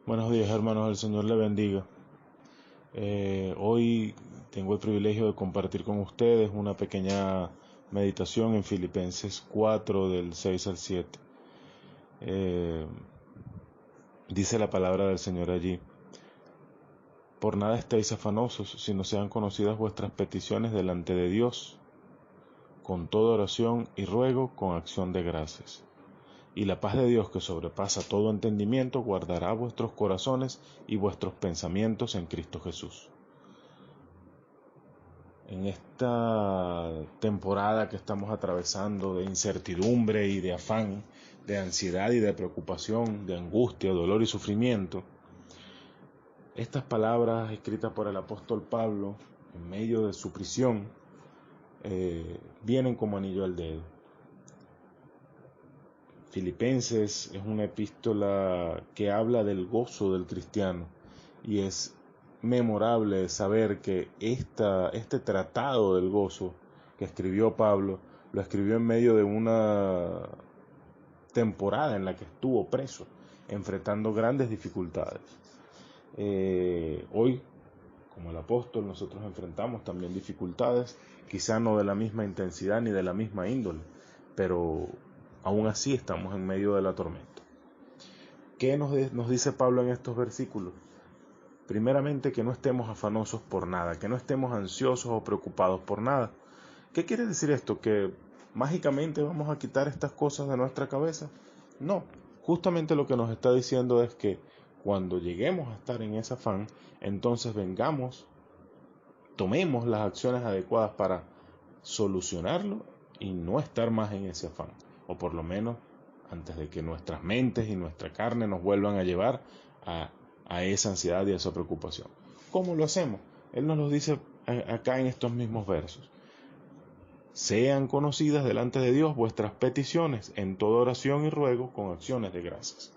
Buenos días, hermanos, el Señor le bendiga. Hoy tengo el privilegio de compartir con ustedes una pequeña meditación en Filipenses 4 del 6 al 7. Dice la palabra del Señor allí: por nada estéis afanosos, sino sean conocidas vuestras peticiones delante de Dios, con toda oración y ruego con acción de gracias. Y la paz de Dios, que sobrepasa todo entendimiento, guardará vuestros corazones y vuestros pensamientos en Cristo Jesús. En esta temporada que estamos atravesando de incertidumbre y de afán, de ansiedad y de preocupación, de angustia, dolor y sufrimiento, estas palabras escritas por el apóstol Pablo en medio de su prisión vienen como anillo al dedo. Filipenses es una epístola que habla del gozo del cristiano, y es memorable saber que este tratado del gozo que escribió Pablo lo escribió en medio de una temporada en la que estuvo preso, enfrentando grandes dificultades. Hoy, como el apóstol, nosotros enfrentamos también dificultades, quizá no de la misma intensidad ni de la misma índole, pero aún así estamos en medio de la tormenta. ¿Qué nos dice Pablo en estos versículos? Primeramente, que no estemos afanosos por nada, que no estemos ansiosos o preocupados por nada. ¿Qué quiere decir esto? ¿Que mágicamente vamos a quitar estas cosas de nuestra cabeza? No, justamente lo que nos está diciendo es que cuando lleguemos a estar en ese afán, entonces tomemos las acciones adecuadas para solucionarlo y no estar más en ese afán, o por lo menos antes de que nuestras mentes y nuestra carne nos vuelvan a llevar a esa ansiedad y a esa preocupación. ¿Cómo lo hacemos? Él nos lo dice acá en estos mismos versos: sean conocidas delante de Dios vuestras peticiones en toda oración y ruego con acciones de gracias.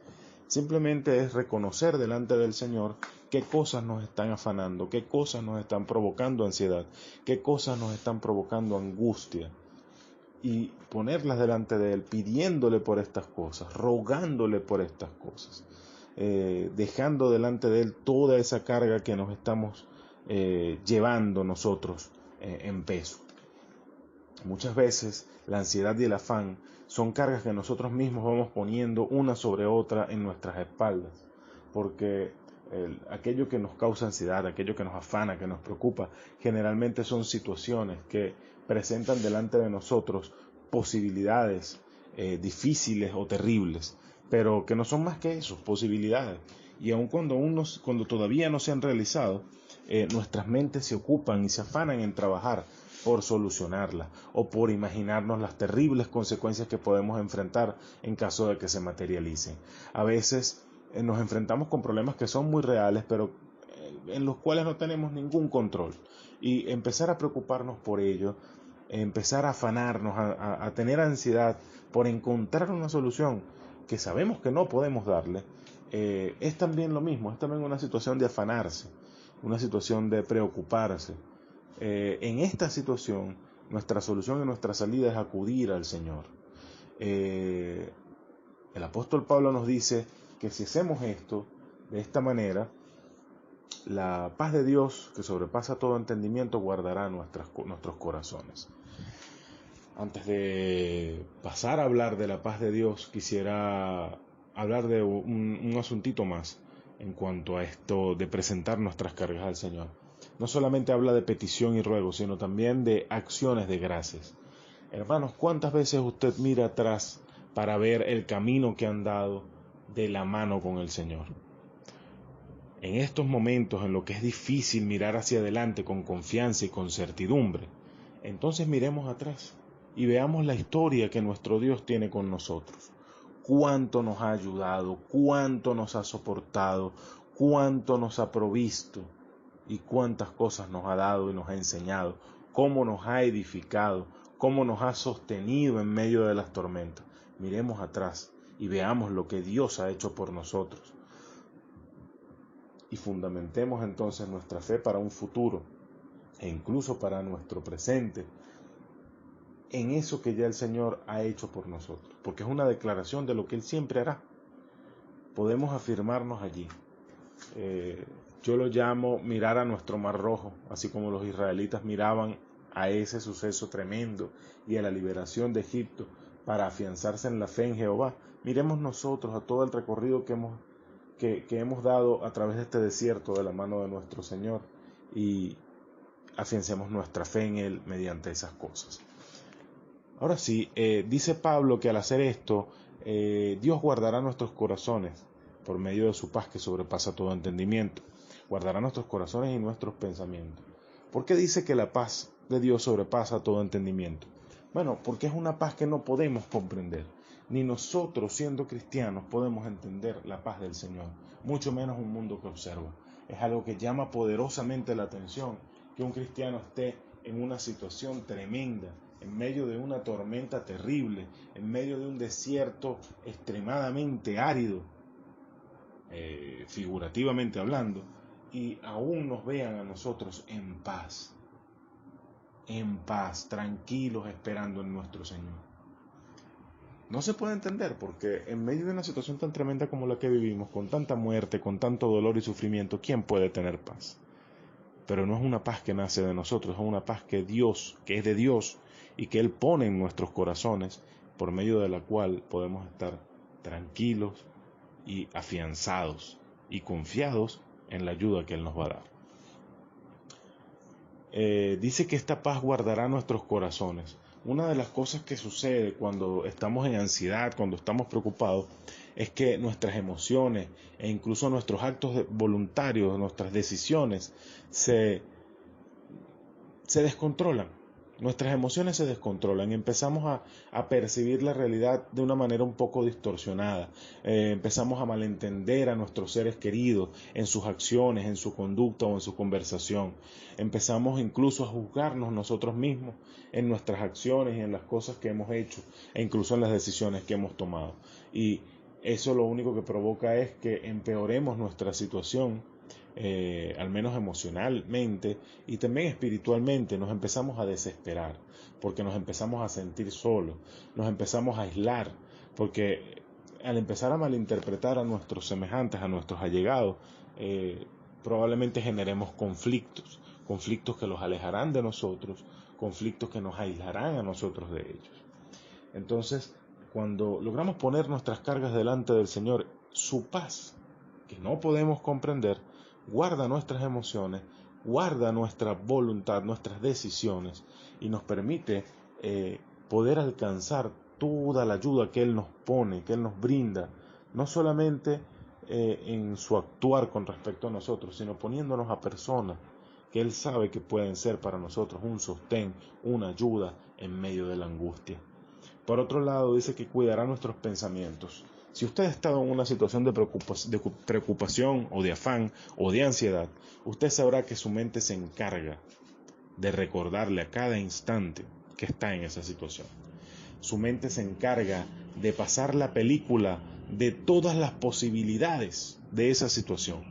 Simplemente es reconocer delante del Señor qué cosas nos están afanando, qué cosas nos están provocando ansiedad, qué cosas nos están provocando angustia, y ponerlas delante de Él, pidiéndole por estas cosas, rogándole por estas cosas, dejando delante de Él toda esa carga que nos estamos llevando nosotros en peso. Muchas veces la ansiedad y el afán son cargas que nosotros mismos vamos poniendo una sobre otra en nuestras espaldas, porque aquello que nos causa ansiedad, aquello que nos afana, que nos preocupa, generalmente son situaciones que presentan delante de nosotros posibilidades difíciles o terribles, pero que no son más que eso, posibilidades. Y aun cuando todavía no se han realizado, nuestras mentes se ocupan y se afanan en trabajar por solucionarla o por imaginarnos las terribles consecuencias que podemos enfrentar en caso de que se materialicen. A veces nos enfrentamos con problemas que son muy reales, pero en los cuales no tenemos ningún control, y empezar a preocuparnos por ello, empezar a afanarnos, a tener ansiedad por encontrar una solución que sabemos que no podemos darle, es también lo mismo, es también una situación de afanarse, una situación de preocuparse. En esta situación, nuestra solución y nuestra salida es acudir al Señor. El apóstol Pablo nos dice que si hacemos esto de esta manera, la paz de Dios, que sobrepasa todo entendimiento, guardará nuestros corazones. Antes de pasar a hablar de la paz de Dios, quisiera hablar de un asuntito más en cuanto a esto de presentar nuestras cargas al Señor. No solamente habla de petición y ruego, sino también de acciones de gracias. Hermanos, ¿cuántas veces usted mira atrás para ver el camino que han dado de la mano con el Señor? En estos momentos en los que es difícil mirar hacia adelante con confianza y con certidumbre, entonces miremos atrás y veamos la historia que nuestro Dios tiene con nosotros. Cuánto nos ha ayudado, cuánto nos ha soportado, cuánto nos ha provisto y cuántas cosas nos ha dado y nos ha enseñado, cómo nos ha edificado, cómo nos ha sostenido en medio de las tormentas. Miremos atrás y veamos lo que Dios ha hecho por nosotros. Y fundamentemos entonces nuestra fe para un futuro e incluso para nuestro presente en eso que ya el Señor ha hecho por nosotros, porque es una declaración de lo que Él siempre hará. Podemos afirmarnos allí. Yo lo llamo mirar a nuestro Mar Rojo, así como los israelitas miraban a ese suceso tremendo y a la liberación de Egipto para afianzarse en la fe en Jehová. Miremos nosotros a todo el recorrido que hemos dado a través de este desierto de la mano de nuestro Señor y afiancemos nuestra fe en Él mediante esas cosas. Ahora sí, dice Pablo que al hacer esto, Dios guardará nuestros corazones por medio de su paz que sobrepasa todo entendimiento. Guardará nuestros corazones y nuestros pensamientos. ¿Por qué dice que la paz de Dios sobrepasa todo entendimiento? Bueno, porque es una paz que no podemos comprender. Ni nosotros, siendo cristianos, podemos entender la paz del Señor, mucho menos un mundo que observa. Es algo que llama poderosamente la atención, que un cristiano esté en una situación tremenda, en medio de una tormenta terrible, en medio de un desierto extremadamente árido, figurativamente hablando, y aún nos vean a nosotros en paz, tranquilos, esperando en nuestro Señor. No se puede entender porque en medio de una situación tan tremenda como la que vivimos, con tanta muerte, con tanto dolor y sufrimiento, ¿quién puede tener paz? Pero no es una paz que nace de nosotros, es una paz que es de Dios y que Él pone en nuestros corazones, por medio de la cual podemos estar tranquilos y afianzados y confiados en la ayuda que Él nos va a dar. Dice que esta paz guardará nuestros corazones. Una de las cosas que sucede cuando estamos en ansiedad, cuando estamos preocupados, es que nuestras emociones e incluso nuestros actos voluntarios, nuestras decisiones se descontrolan. Nuestras emociones se descontrolan y empezamos a percibir la realidad de una manera un poco distorsionada. Empezamos a malentender a nuestros seres queridos en sus acciones, en su conducta o en su conversación. Empezamos incluso a juzgarnos nosotros mismos en nuestras acciones y en las cosas que hemos hecho e incluso en las decisiones que hemos tomado. Y eso lo único que provoca es que empeoremos nuestra situación. Al menos emocionalmente y también espiritualmente, nos empezamos a desesperar porque nos empezamos a sentir solos, nos empezamos a aislar porque al empezar a malinterpretar a nuestros semejantes, a nuestros allegados, probablemente generemos conflictos que los alejarán de nosotros, conflictos que nos aislarán a nosotros de ellos. Entonces, cuando logramos poner nuestras cargas delante del Señor, su paz, que no podemos comprender, guarda nuestras emociones, guarda nuestra voluntad, nuestras decisiones y nos permite poder alcanzar toda la ayuda que Él nos pone, que Él nos brinda, no solamente en su actuar con respecto a nosotros, sino poniéndonos a personas que Él sabe que pueden ser para nosotros un sostén, una ayuda en medio de la angustia. Por otro lado, dice que cuidará nuestros pensamientos. Si usted ha estado en una situación de preocupación o de afán o de ansiedad, usted sabrá que su mente se encarga de recordarle a cada instante que está en esa situación. Su mente se encarga de pasar la película de todas las posibilidades de esa situación,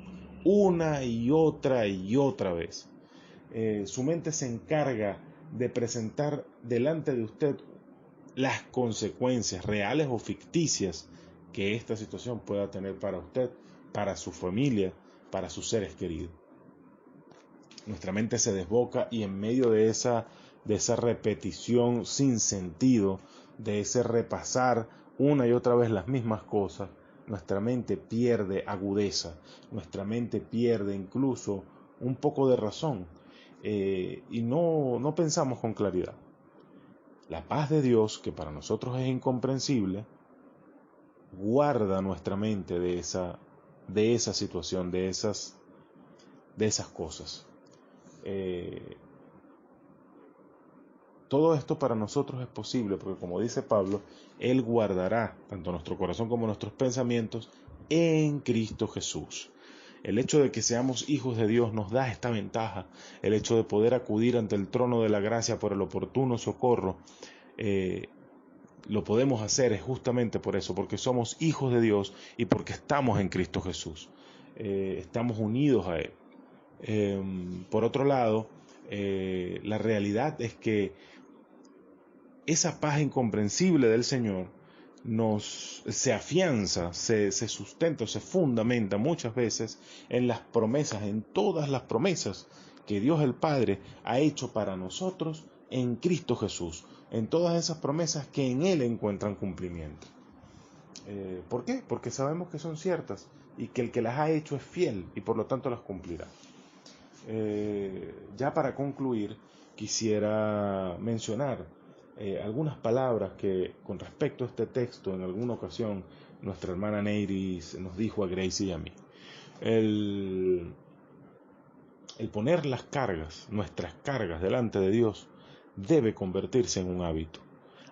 una y otra vez. Su mente se encarga de presentar delante de usted las consecuencias reales o ficticias que esta situación pueda tener para usted, para su familia, para sus seres queridos. Nuestra mente se desboca y en medio de esa repetición sin sentido, de ese repasar una y otra vez las mismas cosas, nuestra mente pierde agudeza, nuestra mente pierde incluso un poco de razón y no pensamos con claridad. La paz de Dios, que para nosotros es incomprensible, guarda nuestra mente de esa situación, de esas cosas. Todo esto para nosotros es posible porque, como dice Pablo, Él guardará tanto nuestro corazón como nuestros pensamientos en Cristo Jesús. El hecho de que seamos hijos de Dios nos da esta ventaja, el hecho de poder acudir ante el trono de la gracia por el oportuno socorro. Lo podemos hacer es justamente por eso, porque somos hijos de Dios y porque estamos en Cristo Jesús, estamos unidos a Él. Por otro lado, la realidad es que esa paz incomprensible del Señor se afianza, se sustenta, se fundamenta muchas veces en las promesas, en todas las promesas que Dios el Padre ha hecho para nosotros en Cristo Jesús, en todas esas promesas que en Él encuentran cumplimiento. ¿Por qué? Porque sabemos que son ciertas y que el que las ha hecho es fiel y por lo tanto las cumplirá. Ya para concluir, quisiera mencionar algunas palabras que con respecto a este texto en alguna ocasión nuestra hermana Neiris nos dijo a Gracie y a mí. El poner las cargas, nuestras cargas delante de Dios, debe convertirse en un hábito.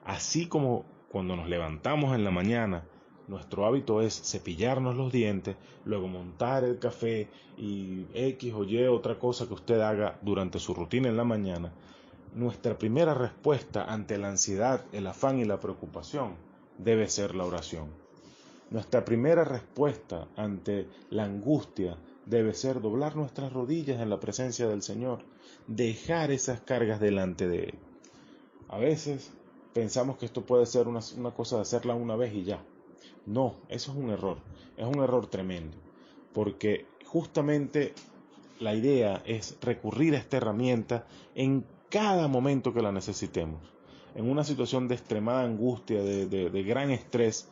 Así como cuando nos levantamos en la mañana, nuestro hábito es cepillarnos los dientes, luego montar el café y X o Y otra cosa que usted haga durante su rutina en la mañana, nuestra primera respuesta ante la ansiedad, el afán y la preocupación debe ser la oración. Nuestra primera respuesta ante la angustia debe ser doblar nuestras rodillas en la presencia del Señor, dejar esas cargas delante de Él. A veces pensamos que esto puede ser una cosa de hacerla una vez y ya. No, eso es un error tremendo, porque justamente la idea es recurrir a esta herramienta en cada momento que la necesitemos. En una situación de extremada angustia, de gran estrés,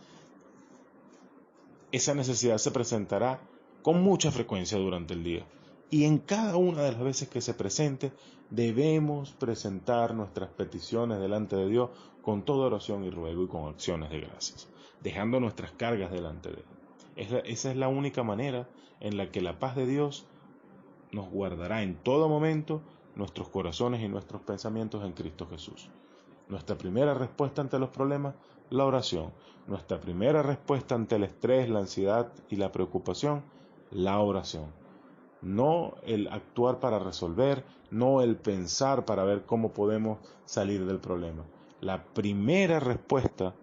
esa necesidad se presentará con mucha frecuencia durante el día. Y en cada una de las veces que se presente, debemos presentar nuestras peticiones delante de Dios con toda oración y ruego y con acciones de gracias, dejando nuestras cargas delante de Él. Esa es la única manera en la que la paz de Dios nos guardará en todo momento nuestros corazones y nuestros pensamientos en Cristo Jesús. Nuestra primera respuesta ante los problemas, la oración. Nuestra primera respuesta ante el estrés, la ansiedad y la preocupación, la oración. No el actuar para resolver, no el pensar para ver cómo podemos salir del problema. La primera respuesta,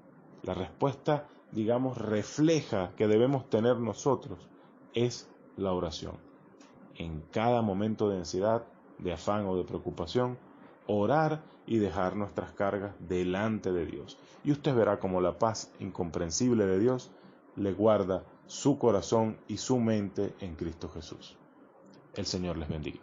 la respuesta, digamos, refleja que debemos tener nosotros, es la oración. En cada momento de ansiedad, de afán o de preocupación, orar y dejar nuestras cargas delante de Dios. Y usted verá cómo la paz incomprensible de Dios le guarda su corazón y su mente en Cristo Jesús. El Señor les bendiga.